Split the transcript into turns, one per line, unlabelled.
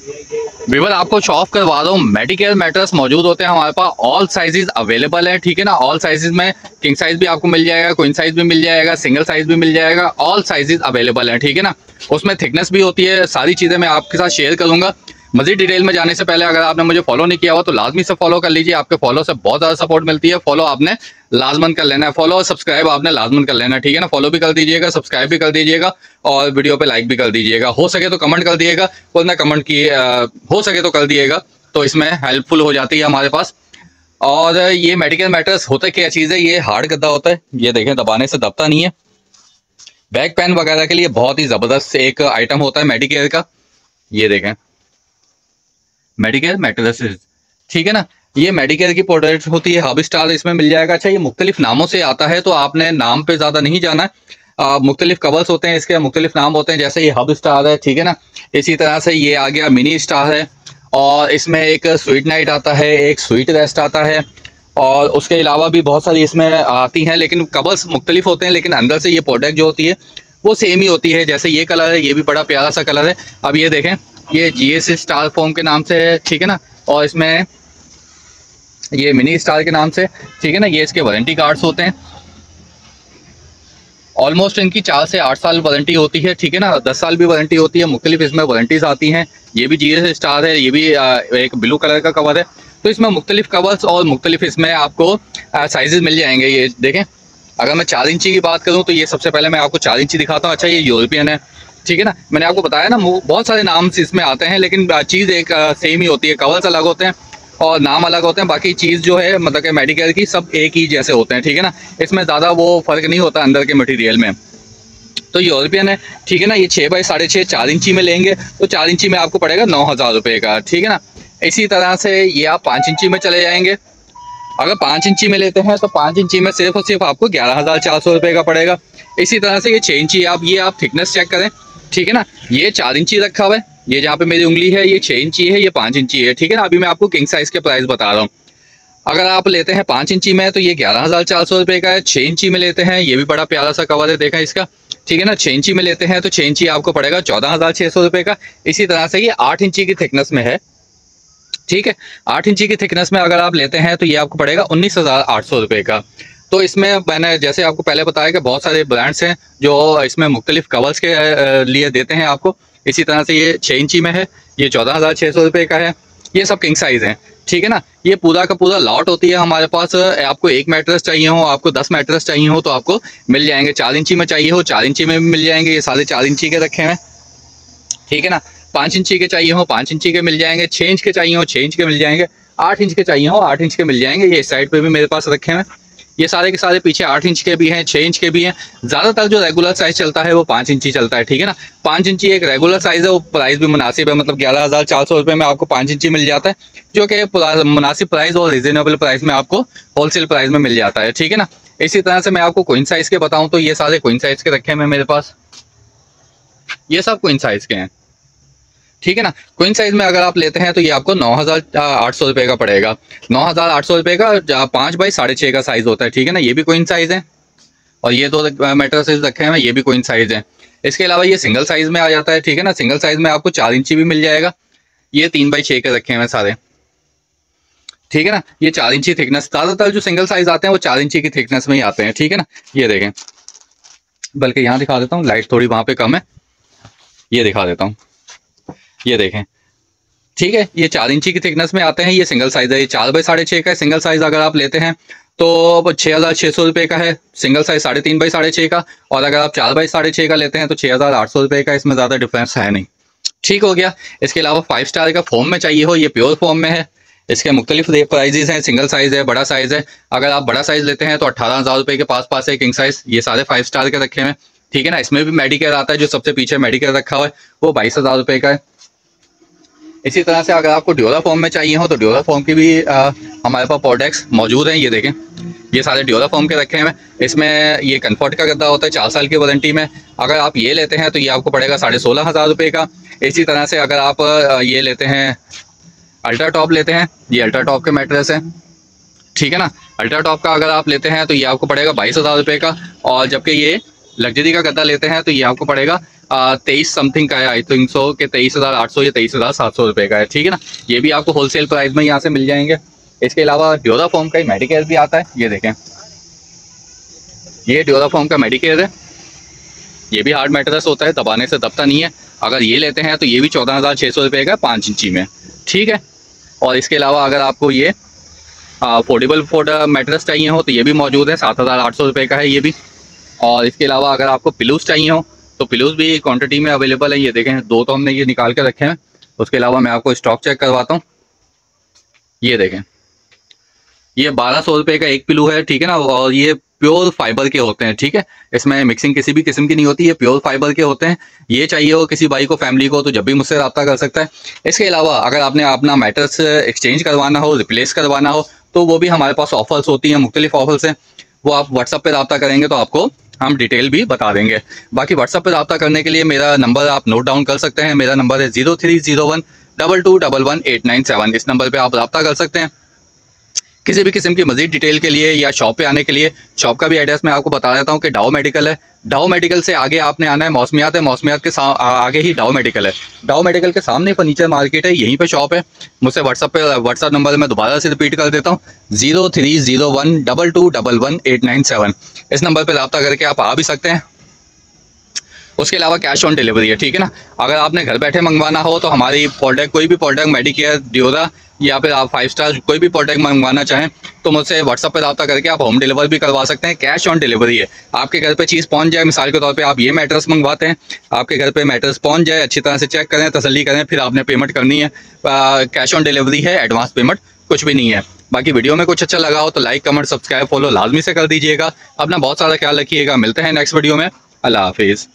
Weaver आपको show off करवा दो, मेडिकेयर मैट्रेस मौजूद होते हैं हमारे पास, ऑल साइजेस अवेलेबल है, ठीक है ना। ऑल साइजेस में किंग साइज भी आपको मिल जाएगा, क्वीन साइज भी मिल जाएगा, सिंगल साइज भी मिल जाएगा, ऑल साइजेस अवेलेबल है, ठीक है ना। उसमें थिकनेस भी होती है, सारी चीज़ें मैं आपके साथ शेयर करूंगा। मजीद डिटेल में जाने से पहले अगर आपने मुझे फॉलो नहीं किया हुआ तो लाजमी से फॉलो कर लीजिए, आपके फॉलो से बहुत ज़्यादा सपोर्ट मिलती है। फॉलो आपने लाजमन कर लेना है, फॉलो और सब्सक्राइब आपने लाजमन कर लेना है, ठीक है ना। फॉलो भी कर दीजिएगा, सब्सक्राइब भी कर दीजिएगा और वीडियो पे लाइक भी कर दीजिएगा। हो सके तो कमेंट कर दिएगा, वरना कमेंट की हो सके तो कर दिएगा, तो इसमें हेल्पफुल हो जाती है हमारे पास। और ये मेडिकल मैटर्स होता क्या चीज़ है, ये हार्ड गद्दा होता है, ये देखें दबाने से दबता नहीं है। बैक पेन वगैरह के लिए बहुत ही ज़बरदस्त एक आइटम होता है मेडिकेयर का। ये देखें मेडिकेयर मैट्रेसेस, ठीक है ना। ये मेडिकेयर की प्रोडक्ट होती है, हब स्टार इसमें मिल जाएगा। अच्छा, ये मुख्तलिफ नामों से आता है तो आपने नाम पे ज़्यादा नहीं जाना है। मुख्तलिफ कवर्स होते हैं, इसके मुख्तलिफ नाम होते हैं, जैसे ये हब स्टार है, ठीक है ना। इसी तरह से ये आ गया मिनी स्टार है, और इसमें एक स्वीट नाइट आता है, एक स्वीट रेस्ट आता है, और उसके अलावा भी बहुत सारी इसमें आती हैं, लेकिन कवर्स मुख्तलिफ होते हैं, लेकिन अंदर से ये प्रोडक्ट जो होती है वो सेम ही होती है। जैसे ये कलर है, ये भी बड़ा प्यारा सा कलर है। अब ये देखें, ये GS स्टार फोम के नाम से है, ठीक है ना, और इसमें ये मिनी स्टार के नाम से, ठीक है ना। ये इसके वारंटी कार्ड्स होते हैं, ऑलमोस्ट इनकी 4 से 8 साल वारंटी होती है, ठीक है ना। 10 साल भी वारंटी होती है, मुख्तलिफ इसमें वारंटीज आती हैं। ये भी GS स्टार है, ये भी एक ब्लू कलर का कवर है। तो इसमें मुख्तलिफ कवर्स और मुख्तलिफ इसमें आपको साइजेस मिल जाएंगे। ये देखें, अगर मैं 4 इंची की बात करूं तो ये सबसे पहले मैं आपको 4 इंची दिखाता हूं। अच्छा, ये यूरोपियन है, ठीक है ना। मैंने आपको बताया ना, बहुत सारे नाम इसमें आते हैं, लेकिन चीज़ एक सेम ही होती है। कवर्स अलग होते हैं और नाम अलग होते हैं, बाकी चीज़ जो है मतलब कि मेडिकेयर की सब एक ही जैसे होते हैं, ठीक है ना। इसमें ज़्यादा वो फ़र्क नहीं होता अंदर के मटेरियल में। तो यूरोपियन है, ठीक है ना। ये 6 बाई 6.5 4 इंची में लेंगे तो 4 इंची में आपको पड़ेगा 9,000 रुपये का, ठीक है ना। इसी तरह से ये आप 5 इंची में चले जाएंगे। अगर 5 इंची में लेते हैं तो 5 इंची में सिर्फ और सिर्फ आपको 11,400 रुपये का पड़ेगा। इसी तरह से ये 6 इंची, ये आप थिकनेस चेक करें, ठीक है ना। ये 4 इंची रखा हुआ है, ये जहाँ पे मेरी उंगली है ये 6 इंची है, ये 5 इंची है, ठीक है ना। अभी मैं आपको किंग साइज के प्राइस बता रहा हूँ। अगर आप लेते हैं 5 इंची में तो ये 11,400 रुपये का है। 6 इंची में लेते हैं, ये भी बड़ा प्यारा सा कवर है, देखा इसका, ठीक है ना। 6 इंची में लेते हैं तो 6 इंची आपको पड़ेगा 14,600 रुपये का। इसी तरह से ये 8 इंची की थिकनेस में है, ठीक है। 8 इंची की थिकनेस में अगर आप लेते हैं तो ये आपको पड़ेगा 19,800 रुपये का। तो इसमें मैंने जैसे आपको पहले बताया कि बहुत सारे ब्रांड्स हैं जो इसमें मुख्तलिफ कवर्स के लिए देते हैं आपको। इसी तरह से ये 6 इंची में है, ये 14,600 रुपये का है। ये सब किंग साइज़ हैं, ठीक है ना। ये पूरा का पूरा लॉट होती है हमारे पास। आपको एक मैट्रेस चाहिए हो, आपको 10 मैट्रेस चाहिए हो तो आपको मिल जाएंगे। 4 इंची में चाहिए हो 4 इंची में भी मिल जाएंगे, ये सारे 4 इंची के रखे हैं, ठीक है ना। 5 इंची के चाहिए हो 5 इंची के मिल जाएंगे, 6 इंच के चाहिए हो 6 इंच के मिल जाएंगे, 8 इंच के चाहिए हो 8 इंच के मिल जाएंगे। ये इस साइड पे भी मेरे पास रखे हैं, ये सारे के सारे पीछे 8 इंच के भी हैं, 6 इंच के भी हैं। ज़्यादातर जो रेगुलर साइज चलता है वो 5 इंची चलता है, ठीक है ना। 5 इंची एक रेगुलर साइज है, वो प्राइस भी मुनासिब है, मतलब 11,400 रुपये में आपको 5 इंची मिल जाता है, जो कि मुनासिब प्राइस और रिजनेबल प्राइस में आपको होलसेल प्राइस में मिल जाता है, ठीक है ना। इसी तरह से मैं आपको क्वीन साइज के बताऊँ तो ये सारे क्वीन साइज के रखे हैं मेरे पास, ये सब क्वीन साइज के हैं, ठीक है ना। क्वीन साइज में अगर आप लेते हैं तो ये आपको 9,800 रुपये का पड़ेगा। 9,800 रुपये का 5 बाई 6.5 का साइज होता है, ठीक है ना। ये भी क्वीन साइज है, और ये 2 मैट्रेसेस रखे हैं, ये भी क्वीन साइज है। इसके अलावा ये सिंगल साइज में आ जाता है, ठीक है ना। सिंगल साइज में आपको 4 इंची भी मिल जाएगा। ये 3 बाई 6 के रखे हैं सारे, ठीक है ना। ये 4 इंची थिकनेस, ज़्यादातर जो सिंगल साइज आते हैं वो 4 इंची की थिकनेस में ही आते हैं, ठीक है ना। ये देखें, बल्कि यहाँ दिखा देता हूँ, लाइट थोड़ी वहाँ पे कम है, ये दिखा देता हूँ, ये देखें, ठीक है। ये 4 इंची की थिकनेस में आते हैं, ये सिंगल साइज है। ये 4 बाई 6.5 का है। सिंगल साइज अगर आप लेते हैं तो 6,600 रुपये का है, सिंगल साइज 3.5 बाई 6.5 का। और अगर आप 4 बाई 6.5 का लेते हैं तो 6,800 रुपये का। इसमें ज़्यादा डिफरेंस है नहीं, ठीक हो गया। इसके अलावा 5 स्टार का फॉर्म में चाहिए हो, ये प्योर फॉर्म में है। इसके मुख्तलिफ प्राइजेज हैं, सिंगल साइज़ है, बड़ा साइज़ है। अगर आप बड़ा साइज़ लेते हैं तो 18,000 रुपये के पास है किंग साइज़। ये सारे 5 स्टार के रखे हैं, ठीक है ना। इसमें भी मेडिकेयर आता है, जो सबसे पीछे मेडिकेयर रखा हुआ है वो 22,000 रुपये का है। इसी तरह से अगर आपको ड्योरा फॉर्म में चाहिए हो तो ड्योरा फॉर्म की भी हमारे पास प्रोडक्ट्स मौजूद हैं। ये देखें, ये सारे ड्योरा फॉर्म के रखे हैं। इसमें ये कंफर्ट का गद्दा होता है 4 साल की वारंटी में। अगर आप ये लेते हैं तो ये आपको पड़ेगा 16,500 रुपये का। इसी तरह से अगर आप ये लेते हैं अल्ट्रा टॉप लेते हैं, ये अल्ट्रा टॉप के मैट्रेस हैं, ठीक है ना। अल्ट्रा टॉप का अगर आप लेते हैं तो ये आपको पड़ेगा 22,000 रुपये का। और जबकि ये लग्जरी का गद्दा लेते हैं तो ये आपको पड़ेगा 23 समथिंग का है, आई थिंक सो कि 23,800 या 23,700 रुपये का है, ठीक है ना। ये भी आपको होलसेल प्राइस में यहाँ से मिल जाएंगे। इसके अलावा ड्यूराफॉर्म का ही मेडिकेयर भी आता है, ये देखें, ये ड्यूराफॉर्म का मेडिकेयर है। ये भी हार्ड मैट्रेस होता है, दबाने से दबता नहीं है। अगर ये लेते हैं तो ये भी 14,600 रुपये का 5 इंची में, ठीक है। और इसके अलावा अगर आपको ये फोल्डेबल मैट्रेस चाहिए हो तो ये भी मौजूद है, 7,800 रुपये का है ये भी। और इसके अलावा अगर आपको पिलोज चाहिए हो तो पिलोज भी क्वांटिटी में अवेलेबल है, ये देखें, 2 तो हमने ये निकाल के रखे हैं। उसके अलावा मैं आपको स्टॉक चेक करवाता हूँ, ये देखें, ये 1,200 रुपये का एक पिलो है, ठीक है ना। और ये प्योर फाइबर के होते हैं, ठीक है, इसमें मिक्सिंग किसी भी किस्म की नहीं होती, ये प्योर फाइबर के होते हैं। ये चाहिए हो किसी भाई को, फैमिली को, तो जब भी मुझसे रब्ता कर सकता है। इसके अलावा अगर आपने अपना मैट्रेस एक्सचेंज करवाना हो, रिप्लेस करवाना हो, तो वो भी हमारे पास ऑफर्स होती हैं, मुख्तलिफ ऑफर्स हैं। वो आप व्हाट्सअप पे रब्ता करेंगे तो आपको हम डिटेल भी बता देंगे। बाकी व्हाट्सअप पे रब्ता करने के लिए मेरा नंबर आप नोट डाउन कर सकते हैं। मेरा नंबर है 030122118997। इस नंबर पर आप रब्ता कर सकते हैं। किसी भी किस्म की मजीद डिटेल के लिए या शॉप पे आने के लिए, शॉप का भी एड्रेस मैं आपको बता देता हूँ कि डाउ मेडिकल है। डाउ मेडिकल से आगे आपने आना है, मौसमियात है, मौसमियात के आगे ही डाउ मेडिकल है। डाउ मेडिकल के सामने फर्नीचर मार्केट है, यहीं पे शॉप है। मुझसे व्हाट्सअप नंबर मैं दोबारा से रिपीट कर देता हूँ, 030122118997। इस नंबर पर रब्ता करके आप आ भी सकते हैं। उसके अलावा कैश ऑन डिलीवरी है, ठीक है ना। अगर आपने घर बैठे मंगवाना हो तो हमारी प्रोडक्ट, कोई भी प्रोडक्ट, मेडिकेयर, ड्यूरा या फिर आप 5 स्टार कोई भी प्रोडक्ट मंगवाना चाहें तो मुझसे व्हाट्सअप पर रब्ता करके आप होम डिलीवर भी करवा सकते हैं। कैश ऑन डिलीवरी है, आपके घर पे चीज़ पहुंच जाए। मिसाल के तौर पे आप ये मैट्रेस मंगवाते हैं, आपके घर पे मैट्रेस पहुंच जाए, अच्छी तरह से चेक करें, तसल्ली करें, फिर आपने पेमेंट करनी है। कैश ऑन डिलीवरी है, एडवांस पेमेंट कुछ भी नहीं है। बाकी वीडियो में कुछ अच्छा लगा हो तो लाइक, कमेंट, सब्सक्राइब, फॉलो लाजमी से कर दीजिएगा। अपना बहुत सारा ख्याल रखिएगा। मिलते हैं नेक्स्ट वीडियो में। अल्लाह हाफिज़।